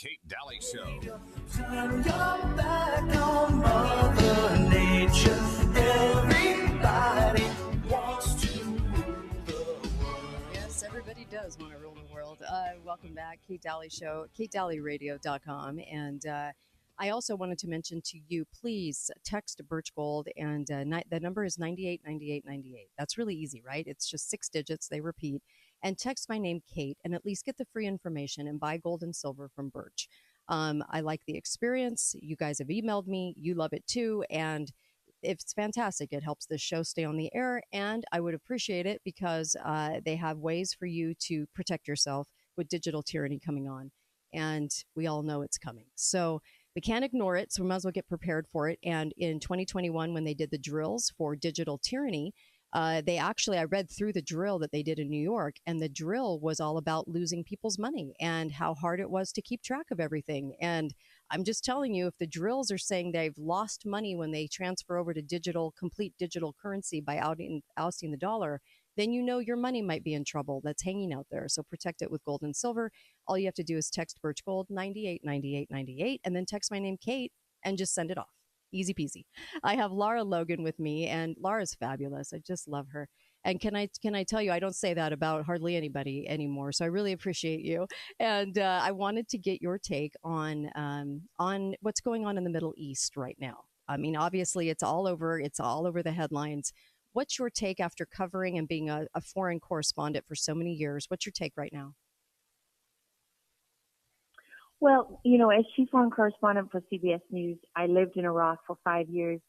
Kate Daly Show. Turn your back on Mother Nature. Everybody wants to rule the world. Yes, everybody does want to rule the world. Welcome back, Kate Daly Show, KateDalyRadio.com. And I also wanted to mention to you, please text Birch Gold, and the number is 989898. That's really easy, right? It's just 6 digits. They repeat. And text my name, Kate, and at least get the free information and buy gold and silver from Birch. I like the experience. You guys have emailed me. You love it too. And it's fantastic. It helps the show stay on the air. And I would appreciate it because they have ways for you to protect yourself with digital tyranny coming on. And we all know it's coming. So we can't ignore it. So we might as well get prepared for it. And in 2021, when they did the drills for digital tyranny, I read through the drill that they did in New York, and the drill was all about losing people's money and how hard it was to keep track of everything. And I'm just telling you, if the drills are saying they've lost money when they transfer over to complete digital currency by ousting the dollar, then you know your money might be in trouble that's hanging out there. So protect it with gold and silver. All you have to do is text Birch Gold 989898 and then text my name, Kate, and just send it off. Easy peasy. I have Lara Logan with me, and Lara's fabulous. I just love her. And can I tell you, I don't say that about hardly anybody anymore. So I really appreciate you. And I wanted to get your take on what's going on in the Middle East right now. I mean, obviously, it's all over the headlines. What's your take after covering and being a foreign correspondent for so many years? What's your take right now? Well, as chief foreign correspondent for CBS News, I lived in Iraq for 5 years.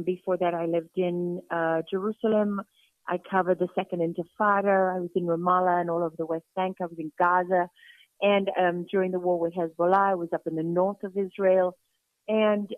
Before that, I lived in Jerusalem. I covered the Second Intifada. I was in Ramallah and all over the West Bank. I was in Gaza. And during the war with Hezbollah, I was up in the north of Israel. And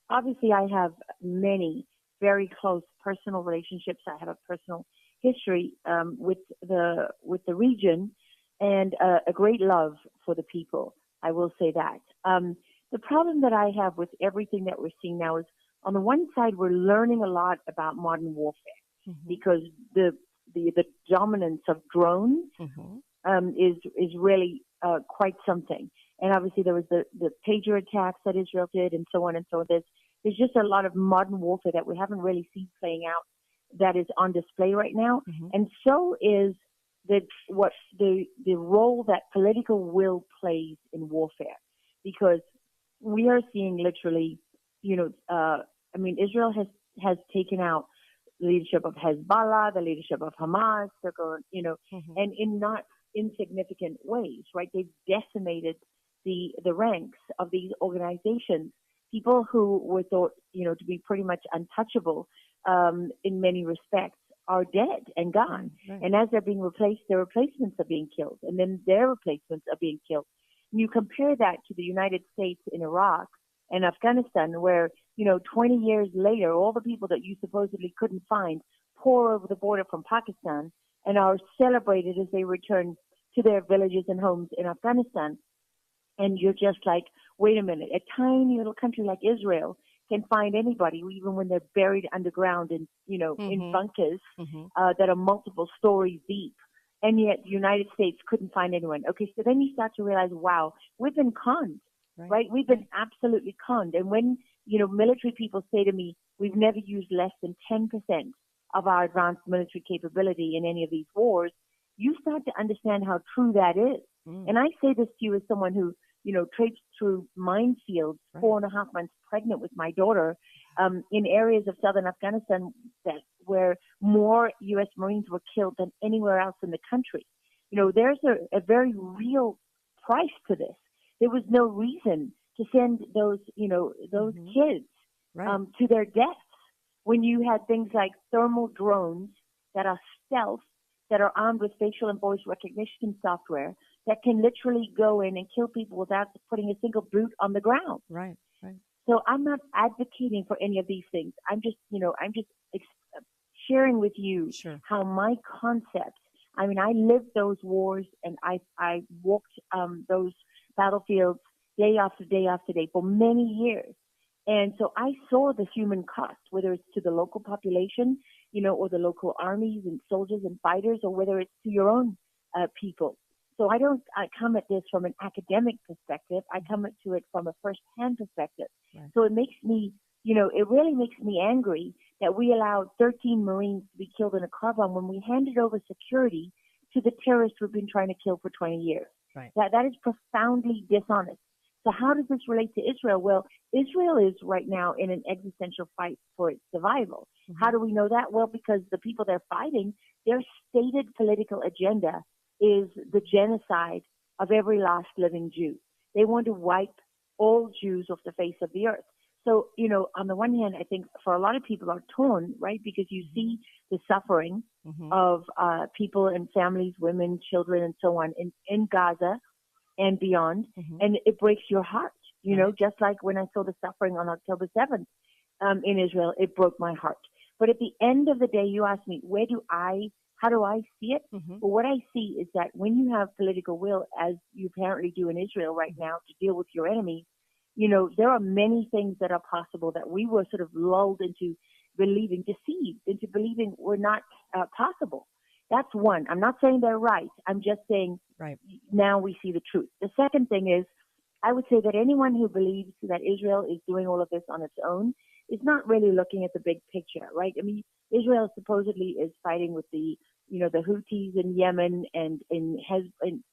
obviously, I have many very close personal relationships. I have a personal history with the region and a great love for the people. I will say that. The problem that I have with everything that we're seeing now is, on the one side, we're learning a lot about modern warfare because the dominance of drones is really quite something. And obviously, there was the pager attacks that Israel did, and so on and so on. There's just a lot of modern warfare that we haven't really seen playing out that is on display right now, and so is what the role that political will plays in warfare, because we are seeing literally, Israel has taken out the leadership of Hezbollah, the leadership of Hamas, they're going, and in not insignificant ways, right? They've decimated the ranks of these organizations, people who were thought, to be pretty much untouchable in many respects, are dead and gone. Right. And as they're being replaced, their replacements are being killed. And then their replacements are being killed. And you compare that to the United States in Iraq and Afghanistan, where, 20 years later, all the people that you supposedly couldn't find pour over the border from Pakistan and are celebrated as they return to their villages and homes in Afghanistan. And you're just like, wait a minute, a tiny little country like Israel can find anybody, even when they're buried underground in, in bunkers that are multiple stories deep. And yet the United States couldn't find anyone. Okay, so then you start to realize, wow, we've been conned, right? We've been absolutely conned. And when, military people say to me, we've never used less than 10% of our advanced military capability in any of these wars, you start to understand how true that is. And I say this to you as someone who, traipsed through minefields, 4.5 months pregnant with my daughter, in areas of southern Afghanistan where more U.S. Marines were killed than anywhere else in the country. There's a very real price to this. There was no reason to send those kids to their deaths when you had things like thermal drones that are stealth, that are armed with facial and voice recognition software that can literally go in and kill people without putting a single boot on the ground. Right. So I'm not advocating for any of these things. I'm just sharing with you how my concepts, I lived those wars and I walked those battlefields day after day after day for many years. And so I saw the human cost, whether it's to the local population, or the local armies and soldiers and fighters, or whether it's to your own people. So I come at this from an academic perspective. I come to it from a first-hand perspective. Right. So it makes me, it really makes me angry that we allowed 13 Marines to be killed in a car bomb when we handed over security to the terrorists we've been trying to kill for 20 years. Right. That is profoundly dishonest. So how does this relate to Israel? Well, Israel is right now in an existential fight for its survival. Mm-hmm. How do we know that? Well, because the people they're fighting, their stated political agenda is the genocide of every last living Jew. They want to wipe all Jews off the face of the earth. So, on the one hand, I think for a lot of people are torn, right? Because you see the suffering of people and families, women, children, and so on in Gaza and beyond. And it breaks your heart, just like when I saw the suffering on October 7th in Israel, it broke my heart. But at the end of the day, you ask me, how do I see it? Well, what I see is that when you have political will, as you apparently do in Israel right now, to deal with your enemy, there are many things that are possible that we were sort of lulled into believing, deceived into believing were not possible. That's one. I'm not saying they're right. I'm just saying now we see the truth. The second thing is, I would say that anyone who believes that Israel is doing all of this on its own is not really looking at the big picture, right? I mean, Israel supposedly is fighting with the Houthis in Yemen and in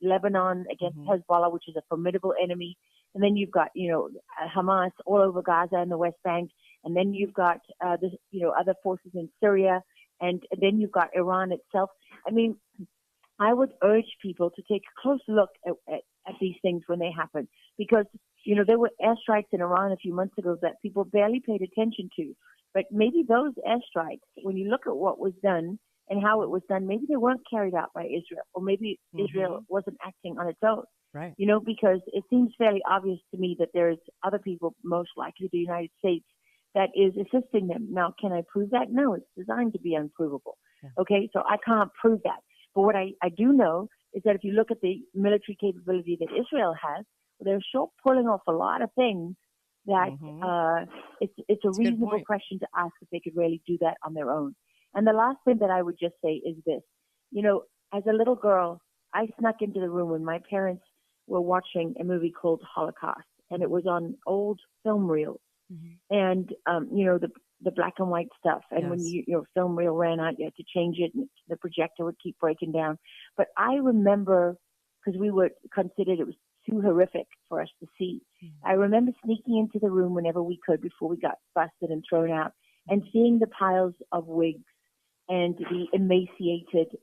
Lebanon against Hezbollah, which is a formidable enemy. And then you've got, Hamas all over Gaza and the West Bank. And then you've got, other forces in Syria. And then you've got Iran itself. I mean, I would urge people to take a close look at these things when they happen. Because, there were airstrikes in Iran a few months ago that people barely paid attention to. But maybe those airstrikes, when you look at what was done and how it was done, maybe they weren't carried out by Israel. Or maybe Israel wasn't acting on its own. Right. Because it seems fairly obvious to me that there's other people, most likely the United States, that is assisting them. Now, can I prove that? No, it's designed to be unprovable. Yeah. Okay, so I can't prove that. But what I do know is that if you look at the military capability that Israel has, they're sure pulling off a lot of things that it's a reasonable question to ask if they could really do that on their own. And the last thing that I would just say is this. As a little girl, I snuck into the room when my parents were watching a movie called Holocaust, and it was on old film reels. And, the black and white stuff. And when your film reel ran out, you had to change it, and the projector would keep breaking down. But I remember, because we were considered it was too horrific for us to see, I remember sneaking into the room whenever we could before we got busted and thrown out, and seeing the piles of wigs and the emaciated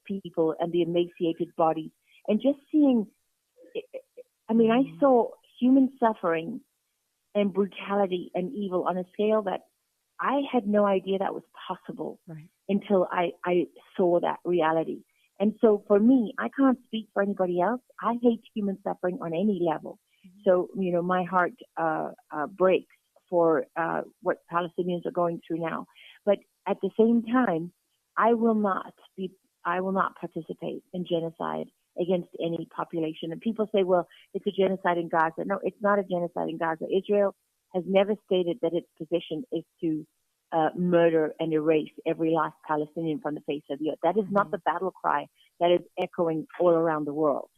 people and the emaciated bodies, and just seeing, I saw human suffering and brutality and evil on a scale that I had no idea that was possible until I saw that reality. And so for me, I can't speak for anybody else. I hate human suffering on any level. So, my heart breaks for what Palestinians are going through now. But at the same time, I will not participate in genocide against any population. And people say, well, it's a genocide in Gaza. No, it's not a genocide in Gaza. Israel has never stated that its position is to murder and erase every last Palestinian from the face of the earth. That is not the battle cry that is echoing all around the world.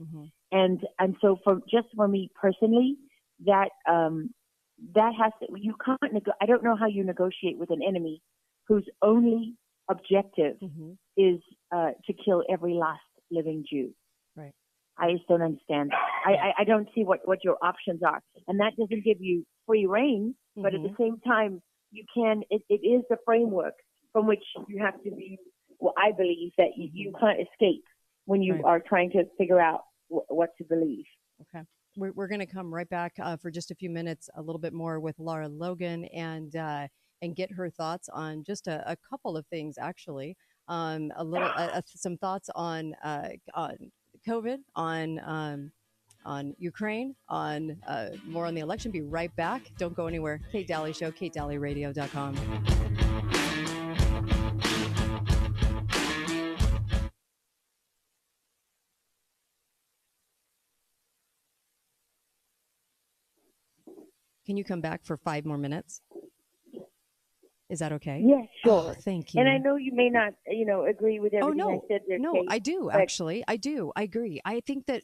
And so for me personally, that has to, you can't, I don't know how you negotiate with an enemy whose only objective is to kill every last living Jew. Right. I just don't understand. I don't see what your options are. And that doesn't give you free reign, but at the same time, you can, it is the framework from which you have to be, well, I believe that you can't escape when you are trying to figure out what to believe. Okay. We're going to come right back for just a few minutes, a little bit more with Lara Logan and get her thoughts on just a couple of things, actually. Some thoughts on COVID, on Ukraine, on more on the election. Be right back. Don't go anywhere. Kate Daly Show, KateDalyRadio.com. Can you come back for 5 more minutes? Is that okay? Yes, Oh, sure. thank you. And I know you may not, agree with Oh everything I no, said there, no, Kate, I do but actually. I do. I agree. I think that